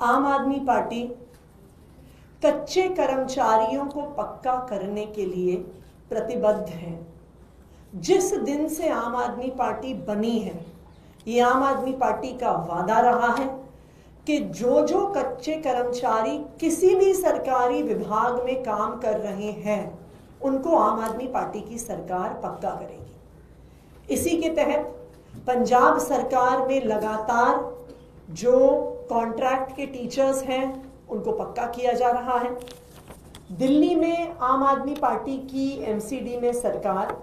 आम आदमी पार्टी कच्चे कर्मचारियों को पक्का करने के लिए प्रतिबद्ध है। जिस दिन से आम आदमी पार्टी बनी है, ये आम आदमी पार्टी का वादा रहा है कि जो जो कच्चे कर्मचारी किसी भी सरकारी विभाग में काम कर रहे हैं, उनको आम आदमी पार्टी की सरकार पक्का करेगी। इसी के तहत पंजाब सरकार में लगातार जो कॉन्ट्रैक्ट के टीचर्स हैं, उनको पक्का किया जा रहा है। दिल्ली में आम आदमी पार्टी की एमसीडी में सरकार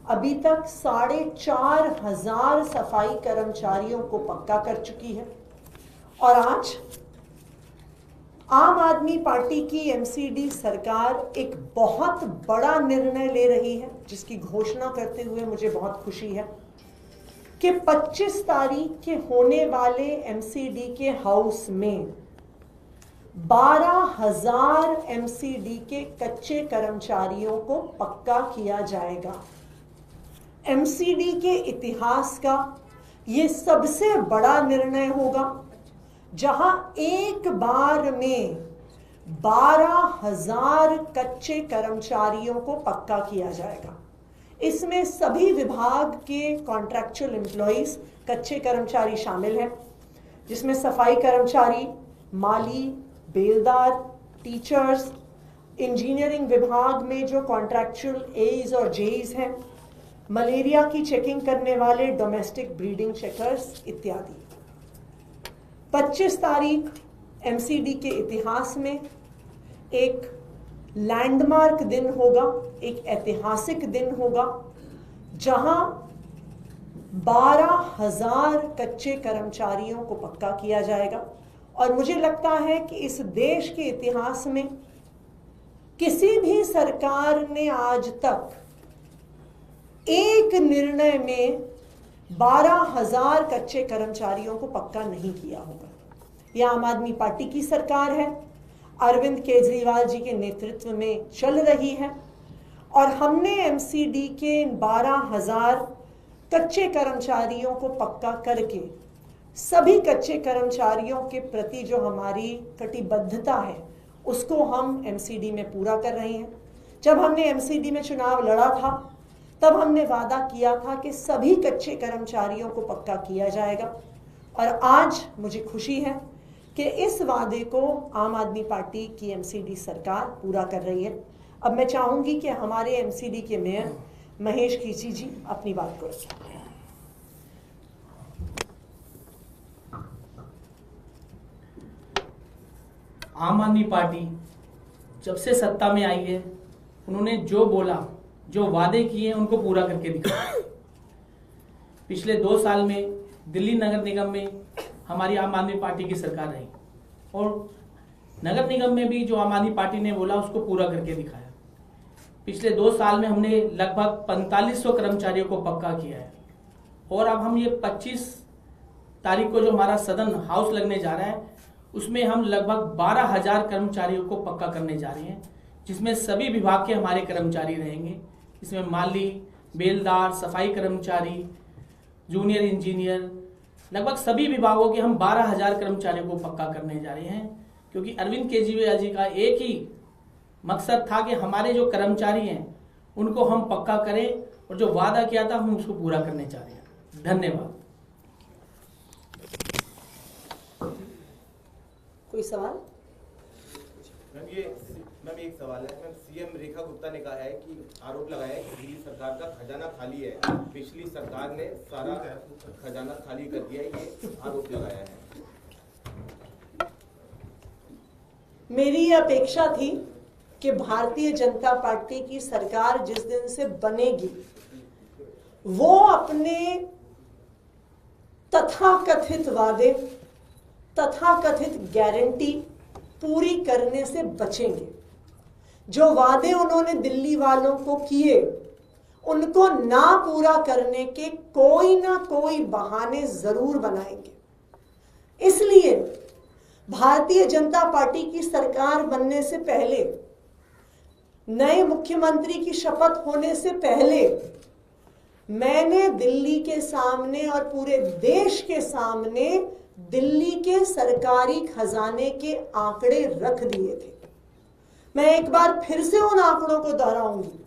अभी तक 4,500 सफाई कर्मचारियों को पक्का कर चुकी है। और आज आम आदमी पार्टी की एमसीडी सरकार एक बहुत बड़ा निर्णय ले रही है, जिसकी घोषणा करते हुए मुझे बहुत खुशी है कि 25 तारीख के होने वाले एमसीडी के हाउस में 12,000 एमसीडी के कच्चे कर्मचारियों को पक्का किया जाएगा। एमसीडी के इतिहास का ये सबसे बड़ा निर्णय होगा, जहां एक बार में 12,000 कच्चे कर्मचारियों को पक्का किया जाएगा। इसमें सभी विभाग के कॉन्ट्रैक्चुअल एम्प्लॉइज कच्चे कर्मचारी शामिल हैं, जिसमें सफाई कर्मचारी, माली, बेलदार, टीचर्स, इंजीनियरिंग विभाग में जो कॉन्ट्रैक्चुअल एज और जेईज हैं, मलेरिया की चेकिंग करने वाले डोमेस्टिक ब्रीडिंग चेकर्स इत्यादि। 25 तारीख एमसीडी के इतिहास में एक लैंडमार्क दिन होगा, एक ऐतिहासिक दिन होगा, जहां 12,000 कच्चे कर्मचारियों को पक्का किया जाएगा। और मुझे लगता है कि इस देश के इतिहास में किसी भी सरकार ने आज तक एक निर्णय में 12,000 कच्चे कर्मचारियों को पक्का नहीं किया होगा। यह आम आदमी पार्टी की सरकार है, अरविंद केजरीवाल जी के नेतृत्व में चल रही है, और हमने एमसीडी के 12,000 कच्चे कर्मचारियों को पक्का करके सभी कच्चे कर्मचारियों के प्रति जो हमारी कटिबद्धता है, उसको हम एमसीडी में पूरा कर रहे हैं। जब हमने एमसीडी में चुनाव लड़ा था, तब हमने वादा किया था कि सभी कच्चे कर्मचारियों को पक्का किया जाएगा, और आज मुझे खुशी है कि इस वादे को आम आदमी पार्टी की एमसीडी सरकार पूरा कर रही है। अब मैं चाहूंगी कि हमारे एमसीडी के मेयर महेश खींची जी अपनी बात को रखें। आम आदमी पार्टी जब से सत्ता में आई है, उन्होंने जो बोला, जो वादे किए, उनको पूरा करके दिखाया। पिछले 2 साल में दिल्ली नगर निगम में हमारी आम आदमी पार्टी की सरकार रही, और नगर निगम में भी जो आम आदमी पार्टी ने बोला, उसको पूरा करके दिखाया। पिछले 2 साल में हमने लगभग 4500 कर्मचारियों को पक्का किया है, और अब हम ये 25 तारीख को जो हमारा सदन हाउस लगने जा रहा है, उसमें हम लगभग 12,000 कर्मचारियों को पक्का करने जा रहे हैं, जिसमें सभी विभाग के हमारे कर्मचारी रहेंगे। इसमें माली, बेलदार, सफाई कर्मचारी, जूनियर इंजीनियर, लगभग सभी विभागों के हम 12,000 कर्मचारियों को पक्का करने जा रहे हैं, क्योंकि अरविंद केजरीवाल जी का एक ही मकसद था कि हमारे जो कर्मचारी हैं उनको हम पक्का करें, और जो वादा किया था हम उसको पूरा करने जा रहे हैं। धन्यवाद। कोई सवाल? मैम एक सवाल है। मैम, सीएम रेखा गुप्ता ने कहा है कि आरोप लगाया है कि दिल्ली सरकार का खजाना खाली है, पिछली सरकार ने सारा खजाना खाली कर दिया है, ये आरोप लगाया है। मेरी ये अपेक्षा थी कि भारतीय जनता पार्टी की सरकार जिस दिन से बनेगी, वो अपने तथाकथित वादे, तथाकथित गारंटी पूरी करने से बचेंगे। जो वादे उन्होंने दिल्ली वालों को किए, उनको ना पूरा करने के कोई ना कोई बहाने जरूर बनाएंगे। इसलिए भारतीय जनता पार्टी की सरकार बनने से पहले, नए मुख्यमंत्री की शपथ होने से पहले, मैंने दिल्ली के सामने और पूरे देश के सामने दिल्ली के सरकारी खजाने के आंकड़े रख दिए थे। मैं एक बार फिर से उन आंकड़ों को दोहराऊंगी।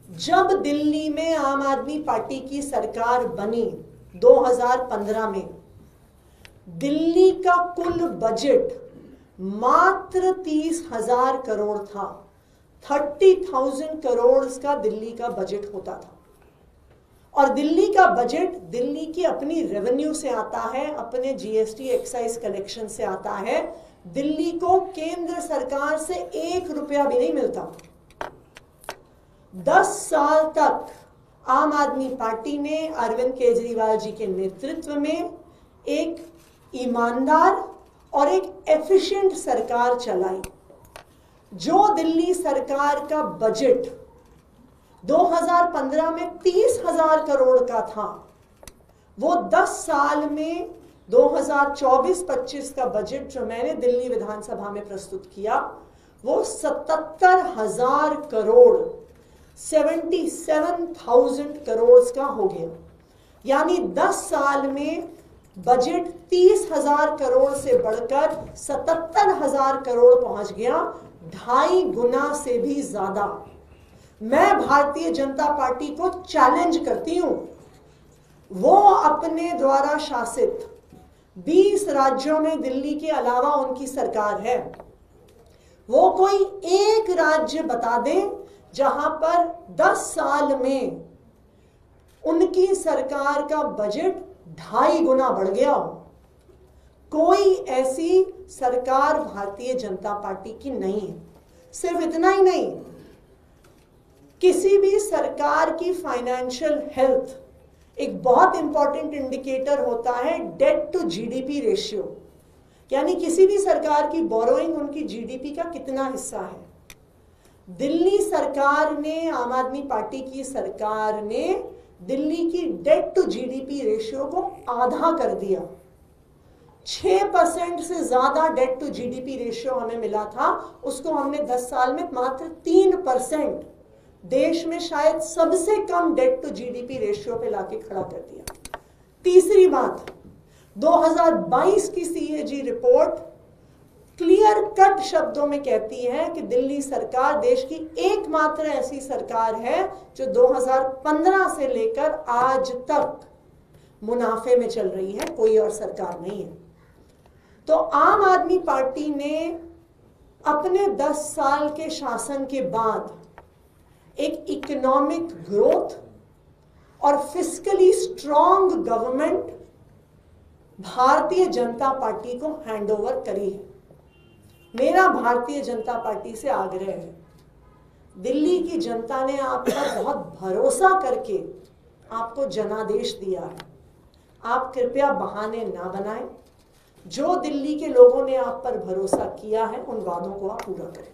जब दिल्ली में आम आदमी पार्टी की सरकार बनी 2015 में, दिल्ली का कुल बजट मात्र 30,000 करोड़ था। 30,000 करोड़ का दिल्ली का बजट होता था। और दिल्ली का बजट दिल्ली की अपनी रेवेन्यू से आता है, अपने जीएसटी एक्साइज कलेक्शन से आता है। दिल्ली को केंद्र सरकार से 1 रुपया भी नहीं मिलता। 10 साल तक आम आदमी पार्टी ने अरविंद केजरीवाल जी के नेतृत्व में एक ईमानदार और एक एफिशिएंट सरकार चलाई। जो दिल्ली सरकार का बजट 2015 में 30,000 करोड़ का था, वो 10 साल में 2024-25 का बजट जो मैंने दिल्ली विधानसभा में प्रस्तुत किया, वो 77,000 करोड़ 77,000 करोड़ का हो गया। यानी 10 साल में बजट 30,000 करोड़ से बढ़कर 77,000 करोड़ पहुंच गया, 2.5 गुना से भी ज्यादा। मैं भारतीय जनता पार्टी को चैलेंज करती हूं, वो अपने द्वारा शासित 20 राज्यों में दिल्ली के अलावा उनकी सरकार है, वो कोई एक राज्य बता दें जहां पर 10 साल में उनकी सरकार का बजट 2.5 गुना बढ़ गया हो। कोई ऐसी सरकार भारतीय जनता पार्टी की नहीं है। सिर्फ इतना ही नहीं, किसी भी सरकार की फाइनेंशियल हेल्थ एक बहुत इंपॉर्टेंट इंडिकेटर होता है डेट टू जीडीपी रेशियो, यानी किसी भी सरकार की बोरोइंग उनकी जीडीपी का कितना हिस्सा है। दिल्ली सरकार ने, आम आदमी पार्टी की सरकार ने दिल्ली की डेट टू जीडीपी रेशियो को आधा कर दिया। 6% से ज्यादा डेट टू जीडीपी रेशियो हमें मिला था, उसको हमने 10 साल में मात्र 3%, देश में शायद सबसे कम डेट टू जीडीपी रेशियो पे लाके खड़ा कर दिया। तीसरी बात, 2022 की सीएजी रिपोर्ट क्लियर कट शब्दों में कहती है कि दिल्ली सरकार देश की एकमात्र ऐसी सरकार है जो 2015 से लेकर आज तक मुनाफे में चल रही है, कोई और सरकार नहीं है। तो आम आदमी पार्टी ने अपने 10 साल के शासन के बाद एक इकोनॉमिक ग्रोथ और फिस्कली strong government Bharatiya Janata party को हैंडओवर करी है। मेरा भारतीय जनता पार्टी से आग्रह है, दिल्ली की जनता ने आप पर बहुत भरोसा करके आपको जनादेश दिया है, आप कृपया बहाने ना बनाएं। जो दिल्ली के लोगों ने आप पर भरोसा किया है, उन वादों को आप पूरा करें।